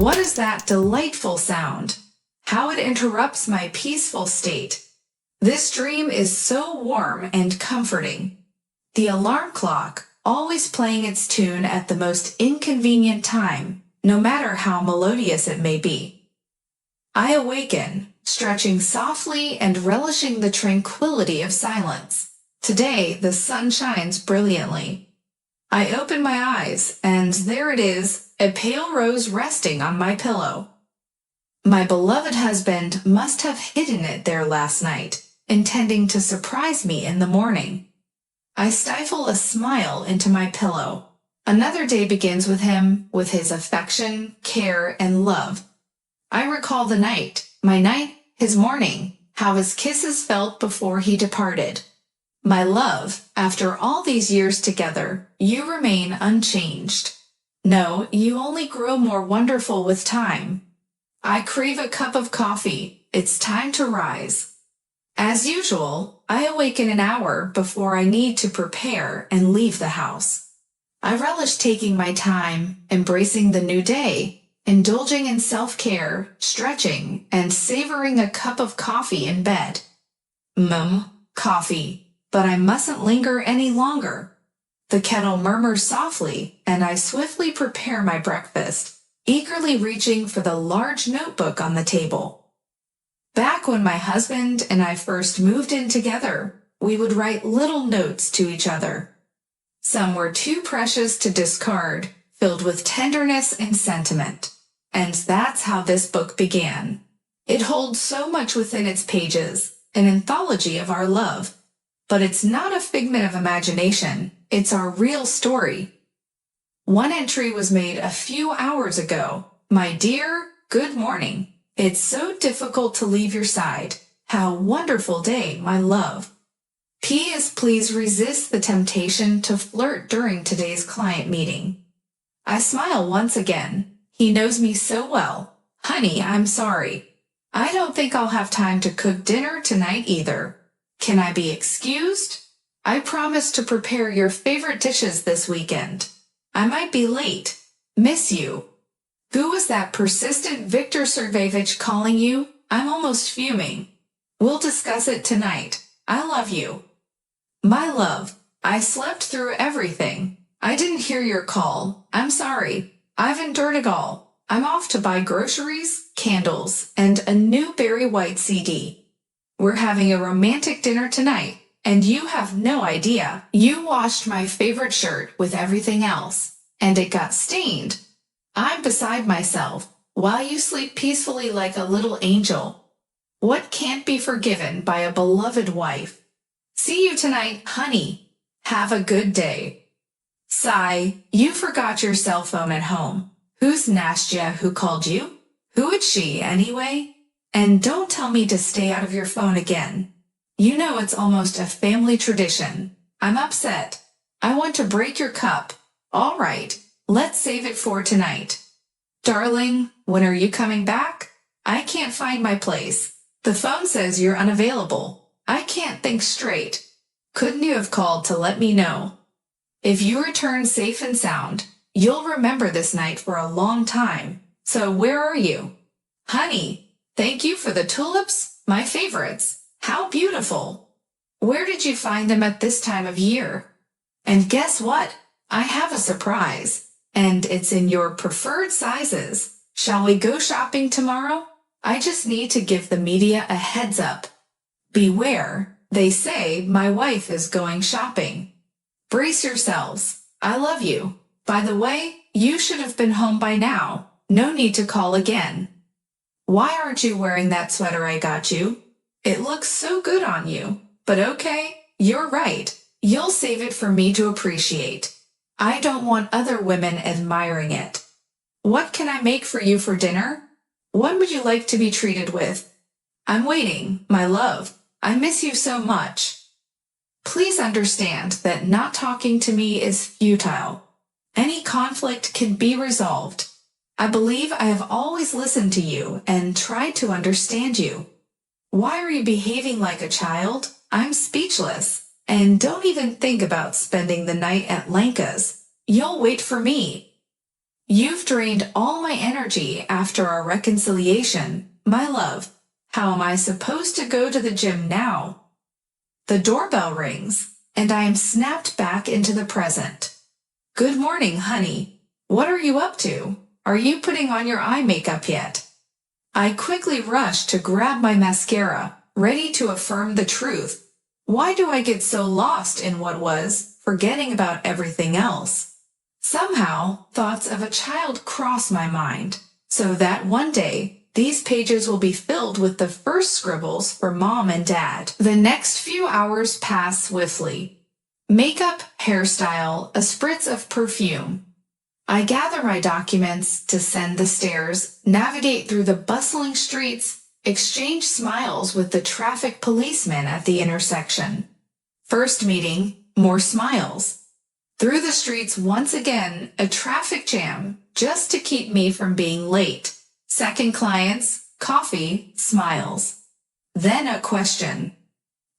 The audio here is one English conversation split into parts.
What is that delightful sound? How it interrupts my peaceful state. This dream is so warm and comforting. The alarm clock, always playing its tune at the most inconvenient time, no matter how melodious it may be. I awaken, stretching softly and relishing the tranquility of silence. Today, the sun shines brilliantly. I open my eyes, and there it is, a pale rose resting on my pillow. My beloved husband must have hidden it there last night, intending to surprise me in the morning. I stifle a smile into my pillow. Another day begins with him, with his affection, care, and love. I recall the night, my night, his morning, how his kisses felt before he departed. My love, after all these years together, you remain unchanged. No, you only grow more wonderful with time. I crave a cup of coffee. It's time to rise. As usual, I awaken an hour before I need to prepare and leave the house. I relish taking my time, embracing the new day, indulging in self-care, stretching, and savoring a cup of coffee in bed. Coffee. But I mustn't linger any longer. The kettle murmurs softly, and I swiftly prepare my breakfast, eagerly reaching for the large notebook on the table. Back when my husband and I first moved in together, we would write little notes to each other. Some were too precious to discard, filled with tenderness and sentiment. And that's how this book began. It holds so much within its pages, an anthology of our love. But it's not a figment of imagination, it's our real story. One entry was made a few hours ago. My dear, good morning. It's so difficult to leave your side. How wonderful day, my love. P.S. Please resist the temptation to flirt during today's client meeting. I smile once again. He knows me so well. Honey, I'm sorry. I don't think I'll have time to cook dinner tonight either. Can I be excused? I promised to prepare your favorite dishes this weekend. I might be late. Miss you. Who was that persistent Victor Sergeyevich calling you? I'm almost fuming. We'll discuss it tonight. I love you. My love, I slept through everything. I didn't hear your call. I'm sorry. I've endured it all. I'm off to buy groceries, candles, and a new Barry White CD. We're having a romantic dinner tonight, and you have no idea. You washed my favorite shirt with everything else, and it got stained. I'm beside myself, while you sleep peacefully like a little angel. What can't be forgiven by a beloved wife? See you tonight, honey. Have a good day. Sigh, you forgot your cell phone at home. Who's Nastya who called you? Who is she, anyway? And don't tell me to stay out of your phone again. You know it's almost a family tradition. I'm upset. I want to break your cup. All right, let's save it for tonight. Darling, when are you coming back? I can't find my place. The phone says you're unavailable. I can't think straight. Couldn't you have called to let me know? If you return safe and sound, you'll remember this night for a long time. So where are you? Honey, thank you for the tulips, my favorites. How beautiful. Where did you find them at this time of year? And guess what? I have a surprise. And it's in your preferred sizes. Shall we go shopping tomorrow? I just need to give the media a heads up. Beware, they say my wife is going shopping. Brace yourselves. I love you. By the way, you should have been home by now. No need to call again. Why aren't you wearing that sweater I got you? It looks so good on you. But okay, you're right. You'll save it for me to appreciate. I don't want other women admiring it. What can I make for you for dinner? What would you like to be treated with? I'm waiting, my love. I miss you so much. Please understand that not talking to me is futile. Any conflict can be resolved. I believe I have always listened to you and tried to understand you. Why are you behaving like a child? I'm speechless. And don't even think about spending the night at Lenka's. You'll wait for me. You've drained all my energy after our reconciliation, my love. How am I supposed to go to the gym now? The doorbell rings, and I am snapped back into the present. Good morning, honey. What are you up to? Are you putting on your eye makeup yet? I quickly rush to grab my mascara, ready to affirm the truth. Why do I get so lost in what was, forgetting about everything else? Somehow, thoughts of a child cross my mind, so that one day, these pages will be filled with the first scribbles for Mom and Dad. The next few hours pass swiftly. Makeup, hairstyle, a spritz of perfume. I gather my documents, descend the stairs, navigate through the bustling streets, exchange smiles with the traffic policeman at the intersection. First meeting, more smiles. Through the streets once again, a traffic jam, just to keep me from being late. Second clients, coffee, smiles. Then a question.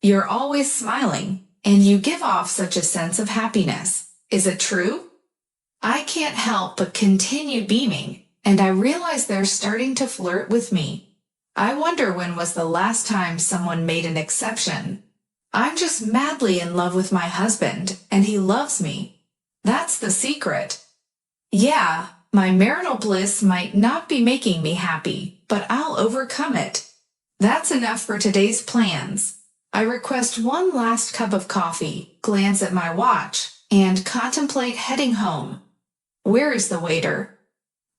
You're always smiling, and you give off such a sense of happiness. Is it true? I can't help but continue beaming, and I realize they're starting to flirt with me. I wonder when was the last time someone made an exception. I'm just madly in love with my husband, and he loves me. That's the secret. Yeah, my marital bliss might not be making me happy, but I'll overcome it. That's enough for today's plans. I request one last cup of coffee, glance at my watch, and contemplate heading home. Where is the waiter?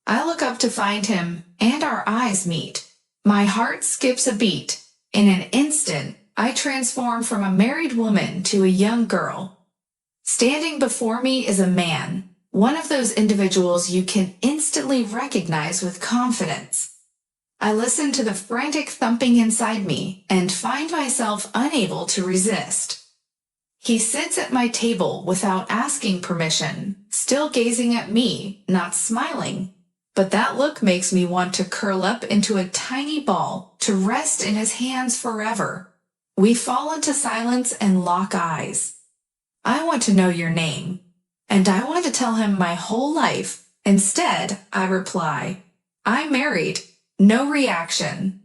I look up to find him, and our eyes meet. My heart skips a beat. In an instant, I transform from a married woman to a young girl. Standing before me is a man, one of those individuals you can instantly recognize with confidence. I listen to the frantic thumping inside me and find myself unable to resist. He sits at my table without asking permission, still gazing at me, not smiling. But that look makes me want to curl up into a tiny ball to rest in his hands forever. We fall into silence and lock eyes. I want to know your name, and I want to tell him my whole life. Instead, I reply, I'm married. No reaction.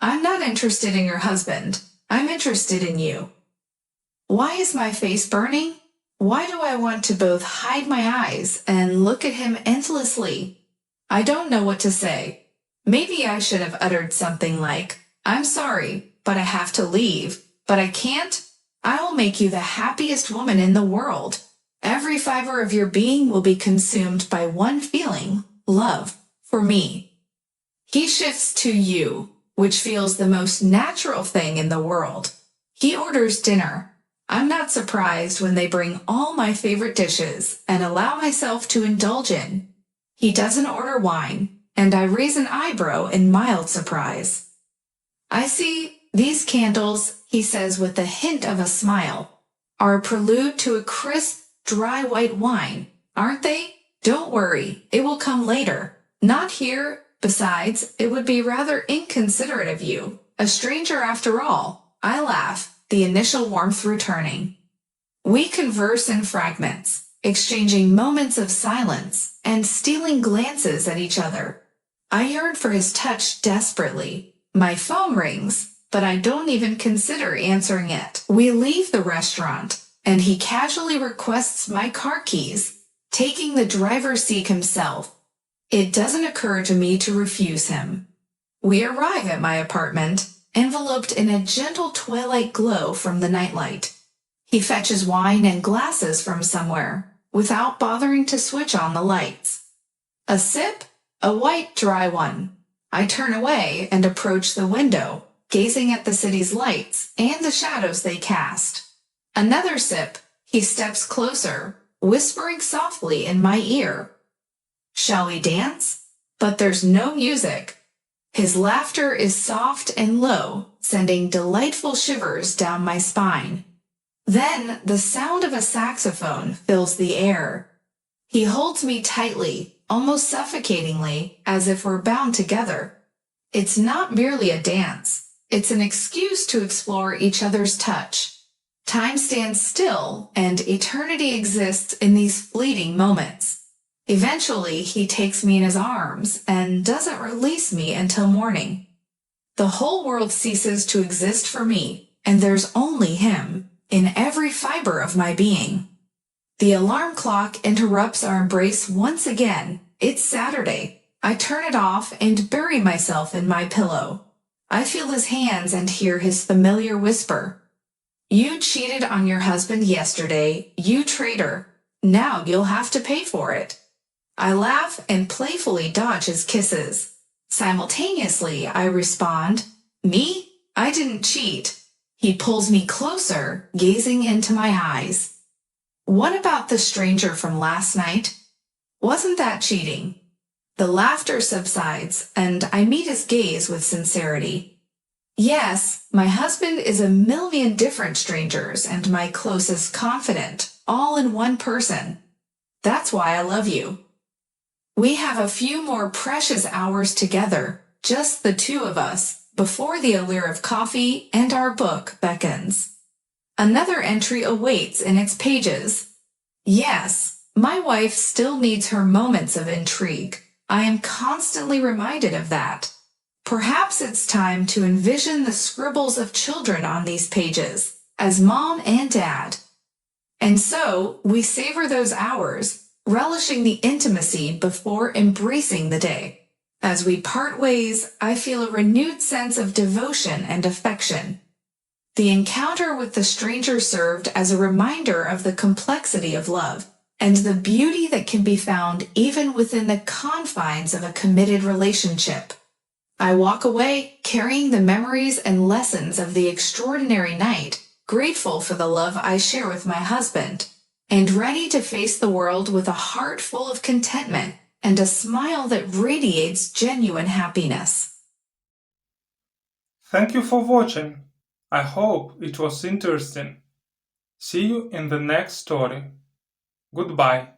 I'm not interested in your husband. I'm interested in you. Why is my face burning? Why do I want to both hide my eyes and look at him endlessly? I don't know what to say. Maybe I should have uttered something like, I'm sorry, but I have to leave. But I can't. I will make you the happiest woman in the world. Every fiber of your being will be consumed by one feeling, love, for me. He shifts to you, which feels the most natural thing in the world. He orders dinner. I'm not surprised when they bring all my favorite dishes and allow myself to indulge in. He doesn't order wine, and I raise an eyebrow in mild surprise. I see, these candles, he says with a hint of a smile, are a prelude to a crisp, dry white wine, aren't they? Don't worry, it will come later. Not here. Besides, it would be rather inconsiderate of you. A stranger after all. I laugh, the initial warmth returning. We converse in fragments, exchanging moments of silence and stealing glances at each other. I yearn for his touch desperately. My phone rings, but I don't even consider answering it. We leave the restaurant, and he casually requests my car keys, taking the driver's seat himself. It doesn't occur to me to refuse him. We arrive at my apartment, enveloped in a gentle twilight glow from the nightlight. He fetches wine and glasses from somewhere, without bothering to switch on the lights. A sip, a white, dry one. I turn away and approach the window, gazing at the city's lights and the shadows they cast. Another sip, he steps closer, whispering softly in my ear. Shall we dance? But there's no music. His laughter is soft and low, sending delightful shivers down my spine. Then the sound of a saxophone fills the air. He holds me tightly, almost suffocatingly, as if we're bound together. It's not merely a dance. It's an excuse to explore each other's touch. Time stands still, and eternity exists in these fleeting moments. Eventually, he takes me in his arms and doesn't release me until morning. The whole world ceases to exist for me, and there's only him in every fiber of my being. The alarm clock interrupts our embrace once again. It's Saturday. I turn it off and bury myself in my pillow. I feel his hands and hear his familiar whisper. You cheated on your husband yesterday, you traitor. Now you'll have to pay for it. I laugh and playfully dodge his kisses. Simultaneously, I respond, Me? I didn't cheat. He pulls me closer, gazing into my eyes. What about the stranger from last night? Wasn't that cheating? The laughter subsides, and I meet his gaze with sincerity. Yes, my husband is a million different strangers and my closest confidant, all in one person. That's why I love you. We have a few more precious hours together, just the two of us, before the allure of coffee and our book beckons. Another entry awaits in its pages. Yes, my wife still needs her moments of intrigue. I am constantly reminded of that. Perhaps it's time to envision the scribbles of children on these pages, as mom and dad. And so, we savor those hours, relishing the intimacy before embracing the day. As we part ways, I feel a renewed sense of devotion and affection. The encounter with the stranger served as a reminder of the complexity of love and the beauty that can be found even within the confines of a committed relationship. I walk away carrying the memories and lessons of the extraordinary night, grateful for the love I share with my husband, and ready to face the world with a heart full of contentment and a smile that radiates genuine happiness. Thank you for watching. I hope it was interesting. See you in the next story. Goodbye.